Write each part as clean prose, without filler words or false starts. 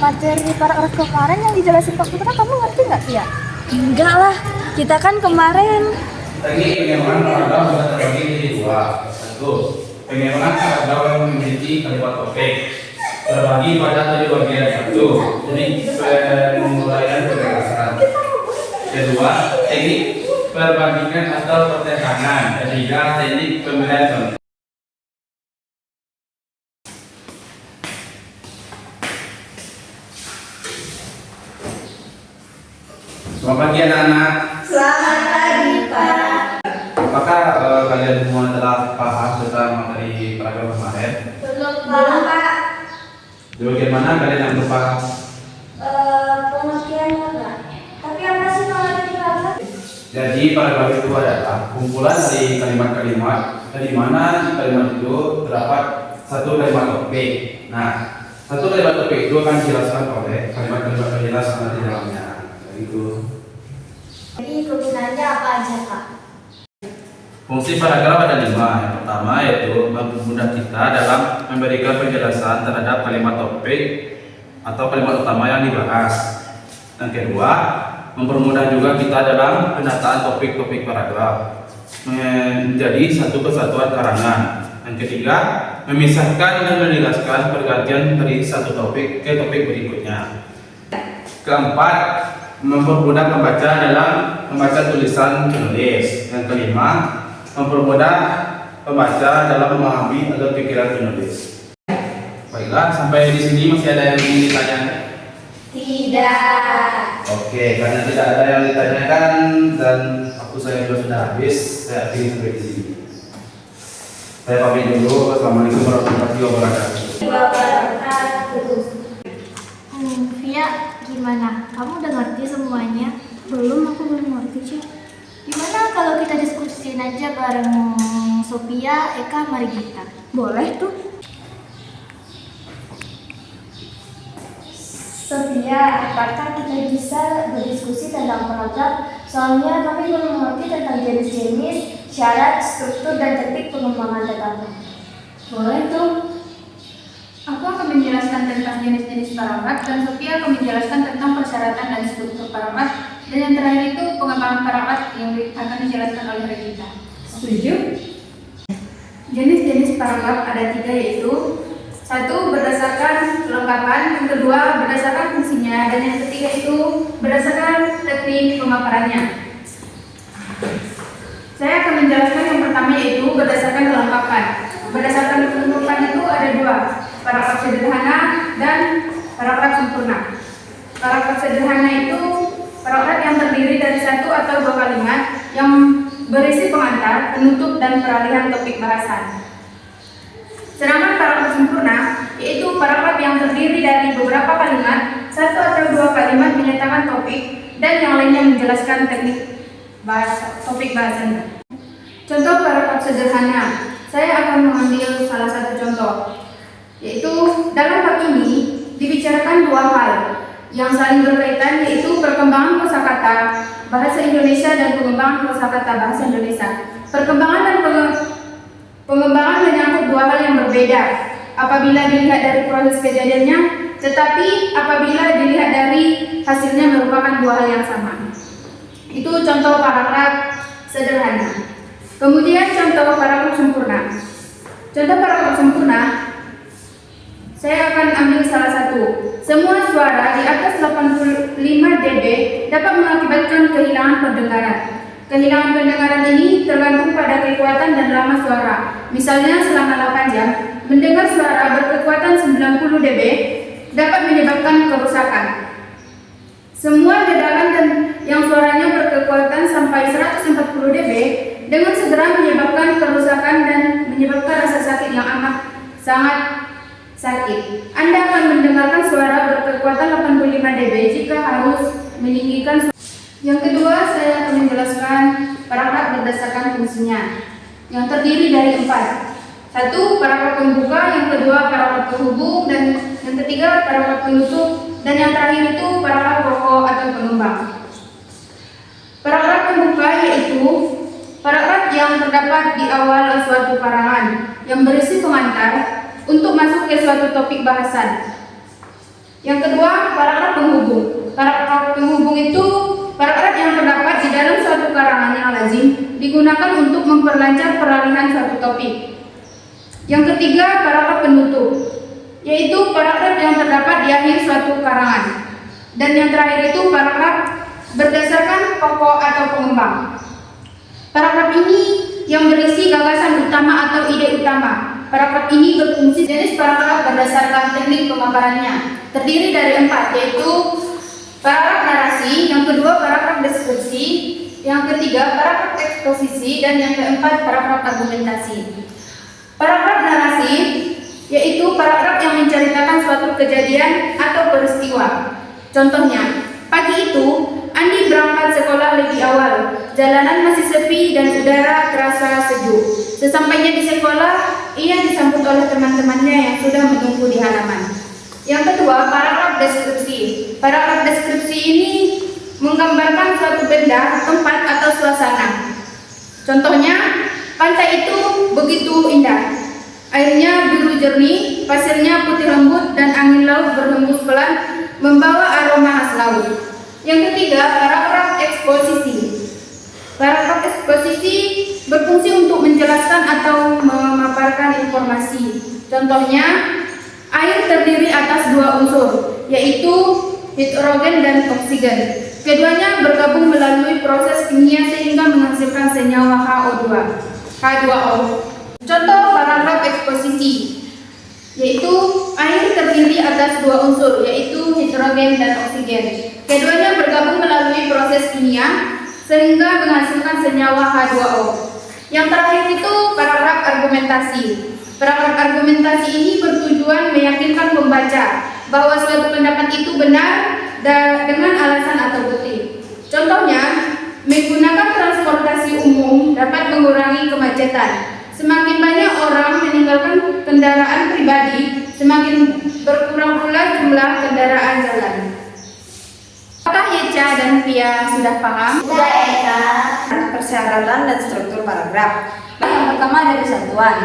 materi paragraf kemarin yang dijelasin Kak Putra, kamu ngerti nggak, Tia? Enggak lah, kita kan kemarin. Teknik pengembangan paragraf bisa terbagi menjadi dua. Satu, pengembangan paragraf yang memiliki kalimat topik terbagi pada 7 bagian. Satu, teknik pemulaian penjelasan. Kedua, teknik perbandingan atau pertekanan. Ketiga, teknik pemberian contoh. Selamat pagi anak-anak. Selamat pagi, Pak. Apakah kalian semua telah paham tentang materi paragraf kemarin? Belum, Pak. Di bagian mana kalian yang belum paham? Pengertiannya, Pak. Tapi apa sih pengertiannya, Pak? Jadi paragraf itu adalah kumpulan dari kalimat-kalimat di mana di kalimat itu terdapat satu kalimat topik. Nah, satu kalimat topik itu akan dijelaskan oleh kalimat-kalimat penjelas di dalamnya. Itu. Jadi kegunaannya apa aja, Pak? Fungsi paragraf ada 5. Yang pertama yaitu mempermudah kita dalam memberikan penjelasan terhadap kalimat topik atau kalimat utama yang dibahas. Yang kedua, mempermudah juga kita dalam penataan topik-topik paragraf menjadi satu kesatuan karangan. Yang ketiga, memisahkan dan menjelaskan pergantian dari satu topik ke topik berikutnya. Keempat, mempermudah pembaca dalam membaca tulisan penulis. Yang kelima, mempermudah pembaca dalam memahami alur pikiran penulis. Baiklah, sampai di sini masih ada yang ingin ditanyakan? Tidak. Oke, karena tidak ada yang ditanyakan dan waktu saya juga sudah habis, saya akhiri sampai di sini. Saya pamit dulu. Assalamualaikum warahmatullahi wabarakatuh. Via, gimana? Kamu udah ngerti semuanya? Belum, aku belum ngerti, Cik. Gimana kalau kita diskusiin aja bareng Sophia, Eka, Marigita? Boleh tuh. Sophia, apakah kita bisa berdiskusi tentang paragraf? Soalnya kami belum mengerti tentang jenis-jenis, syarat, struktur, dan teknik pengembangan data. Boleh tuh. Aku akan menjelaskan tentang jenis-jenis paragraf dan Sophia akan menjelaskan tentang persyaratan dan struktur paragraf. Dan yang terakhir itu pengembangan paragraf yang akan dijelaskan oleh Regita. Setuju? Jenis-jenis paragraf ada 3 yaitu 1. Berdasarkan kelengkapan, yang kedua berdasarkan fungsinya, dan yang ketiga itu berdasarkan teknik pemaparannya. Saya akan menjelaskan yang pertama yaitu berdasarkan kelengkapan. Berdasarkan kelengkapan itu ada 2, paragraf sederhana dan paragraf sempurna. Paragraf sederhana itu paragraf yang terdiri dari 1 atau 2 kalimat yang berisi pengantar, penutup, dan peralihan topik bahasan. Sedangkan paragraf sempurna yaitu paragraf yang terdiri dari beberapa kalimat, 1 atau 2 kalimat menyatakan topik, dan yang lainnya menjelaskan teknik topik bahasannya. Contoh paragraf sederhana, saya akan mengambil salah satu contoh, yaitu dalam bab ini dibicarakan 2 hal yang saling berkaitan, yaitu perkembangan kosakata bahasa Indonesia dan pengembangan kosakata bahasa Indonesia. Perkembangan dan pengembangan menyangkut 2 hal yang berbeda apabila dilihat dari proses kejadiannya, tetapi apabila dilihat dari hasilnya merupakan 2 hal yang sama. Itu contoh paragraf sederhana. Kemudian contoh paragraf sempurna. Contoh paragraf sempurna, saya akan ambil salah satu. Semua suara di atas 85 dB dapat mengakibatkan kehilangan pendengaran. Kehilangan pendengaran ini tergantung pada kekuatan dan lama suara. Misalnya selama 8 jam, mendengar suara berkekuatan 90 dB dapat menyebabkan kerusakan. Semua ledakan dan yang suaranya berkekuatan sampai 140 dB dengan segera menyebabkan kerusakan dan menyebabkan rasa sakit yang amat sangat sakit. Anda akan mendengarkan suara berkekuatan 85 dB jika harus meninggikan suara. Yang kedua, saya akan menjelaskan paragraf berdasarkan fungsinya yang terdiri dari 4. 1. Paragraf pembuka, yang kedua paragraf penghubung, dan yang ketiga paragraf penutup, dan yang terakhir itu paragraf pokok atau pengembang. Paragraf pembuka yaitu paragraf yang terdapat di awal suatu karangan yang berisi pengantar untuk masuk ke suatu topik bahasan. Yang kedua, paragraf penghubung. Paragraf penghubung itu paragraf yang terdapat di dalam suatu karangan yang lazim digunakan untuk memperlancar peralihan suatu topik. Yang ketiga, paragraf penutup, yaitu paragraf yang terdapat di akhir suatu karangan. Dan yang terakhir itu paragraf berdasarkan pokok atau pengembang. Paragraf ini yang berisi gagasan utama atau ide utama. Paragraf ini berfungsi jenis paragraf berdasarkan teknik pemaparannya. Terdiri dari 4, yaitu paragraf narasi, yang kedua paragraf deskripsi, yang ketiga paragraf eksposisi, dan yang keempat paragraf argumentasi. Paragraf narasi yaitu paragraf yang menceritakan suatu kejadian atau peristiwa. Contohnya, pagi itu Andi berangkat sekolah lebih awal. Jalanan masih sepi dan udara terasa sejuk. Sesampainya di sekolah, ia disambut oleh teman-temannya yang sudah menunggu di halaman. Yang kedua, paragraf deskripsi. Paragraf deskripsi ini menggambarkan suatu benda, tempat atau suasana. Contohnya, pantai itu begitu indah. Airnya biru jernih, pasirnya putih lembut, dan angin laut berhembus pelan membawa aroma khas laut. Yang ketiga, paragraf eksposisi. Paragraf eksposisi berfungsi untuk menjelaskan atau memaparkan informasi. Contohnya, air terdiri atas 2 unsur, yaitu hidrogen dan oksigen. Keduanya bergabung melalui proses kimia sehingga menghasilkan senyawa H2O. Contoh paragraf eksposisi, yaitu air terdiri atas 2 unsur, yaitu hidrogen dan oksigen. Keduanya bergabung melalui proses kimia sehingga menghasilkan senyawa H2O. Yang terakhir itu paragraf argumentasi. Paragraf argumentasi ini bertujuan meyakinkan pembaca bahwa suatu pendapat itu benar dengan alasan atau bukti. Contohnya, menggunakan transportasi umum dapat mengurangi kemacetan. Semakin banyak orang meninggalkan kendaraan pribadi, semakin berkurang pula jumlah kendaraan jalan. Apakah Yeca dan Pia sudah paham? Sudah, Eka. Persyaratan dan struktur paragraf. Yang pertama ada kesatuan.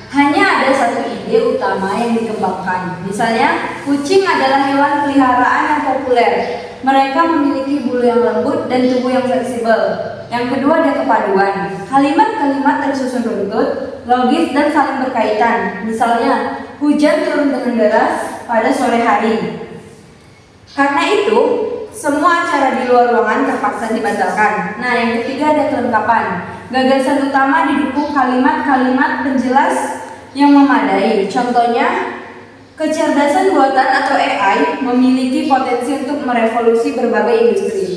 Hanya ada satu ide utama yang dikembangkan. Misalnya, kucing adalah hewan peliharaan yang populer. Mereka memiliki bulu yang lembut dan tubuh yang fleksibel. Yang kedua ada kepaduan. Kalimat-kalimat tersusun runtut, logis dan saling berkaitan. Misalnya, hujan turun dengan deras pada sore hari. Karena itu, semua acara di luar ruangan terpaksa dibatalkan. Nah, yang ketiga ada kelengkapan. Gagasan utama didukung kalimat-kalimat penjelas yang memadai. Contohnya, kecerdasan buatan atau AI memiliki potensi untuk merevolusi berbagai industri.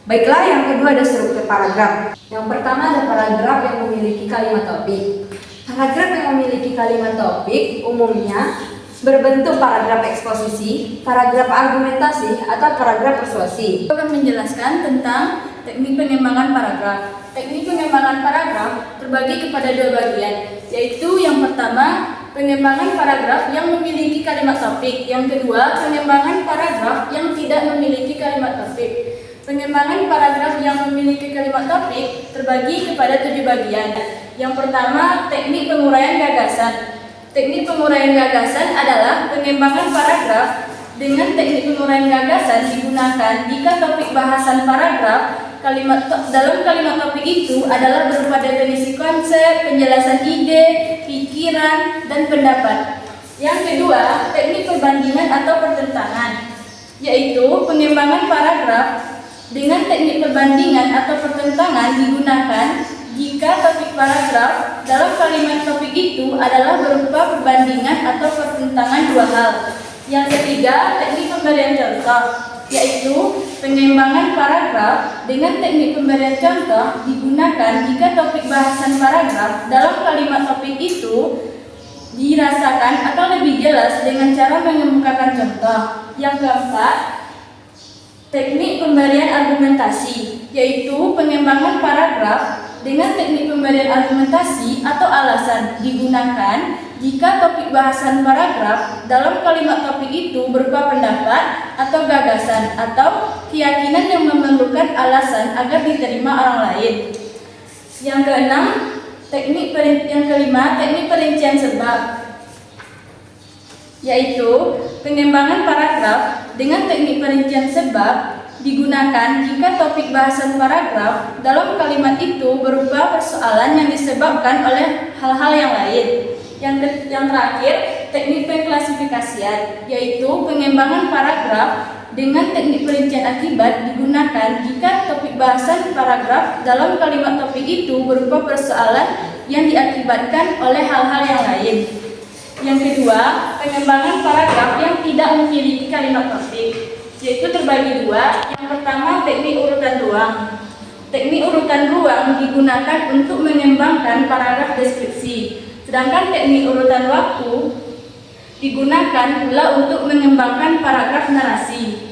Baiklah, yang kedua ada struktur paragraf. Yang pertama ada paragraf yang memiliki kalimat topik. Paragraf yang memiliki kalimat topik umumnya berbentuk paragraf eksposisi, paragraf argumentasi, atau paragraf persuasi. Akan menjelaskan tentang teknik pengembangan paragraf. Teknik pengembangan paragraf terbagi kepada 2 bagian, yaitu yang pertama, pengembangan paragraf yang memiliki kalimat topik. Yang kedua, pengembangan paragraf yang tidak memiliki kalimat topik. Pengembangan paragraf yang memiliki kalimat topik terbagi kepada 7 bagian. Yang pertama, teknik penguraian gagasan. Teknik penguraian gagasan adalah pengembangan paragraf dengan teknik penguraian gagasan digunakan jika topik bahasan paragraf dalam kalimat topik itu adalah berupa definisi konsep, penjelasan ide, pikiran, dan pendapat. Yang kedua, teknik perbandingan atau pertentangan, yaitu pengembangan paragraf dengan teknik perbandingan atau pertentangan digunakan jika topik paragraf dalam kalimat topik itu adalah berupa perbandingan atau pertentangan 2 hal. Yang ketiga, teknik pemberian contoh, yaitu pengembangan paragraf dengan teknik pemberian contoh digunakan jika topik bahasan paragraf dalam kalimat topik itu dirasakan atau lebih jelas dengan cara mengemukakan contoh. Yang keempat, teknik pemberian argumentasi, yaitu pengembangan paragraf dengan teknik pemberian argumentasi atau alasan digunakan jika topik bahasan paragraf dalam kalimat topik itu berupa pendapat atau gagasan atau keyakinan yang memerlukan alasan agar diterima orang lain. Yang keenam, teknik perincian sebab, yaitu pengembangan paragraf dengan teknik perincian sebab digunakan jika topik bahasan paragraf dalam kalimat itu berupa persoalan yang disebabkan oleh hal-hal yang lain. Yang terakhir, teknik pengklasifikasian, yaitu pengembangan paragraf dengan teknik perincian akibat digunakan jika topik bahasan paragraf dalam kalimat topik itu berupa persoalan yang diakibatkan oleh hal-hal yang lain. Yang kedua, pengembangan paragraf yang tidak memiliki kalimat topik, yaitu terbagi dua. Yang pertama, teknik urutan ruang. Teknik urutan ruang digunakan untuk mengembangkan paragraf deskripsi, sedangkan teknik urutan waktu digunakan pula untuk mengembangkan paragraf narasi.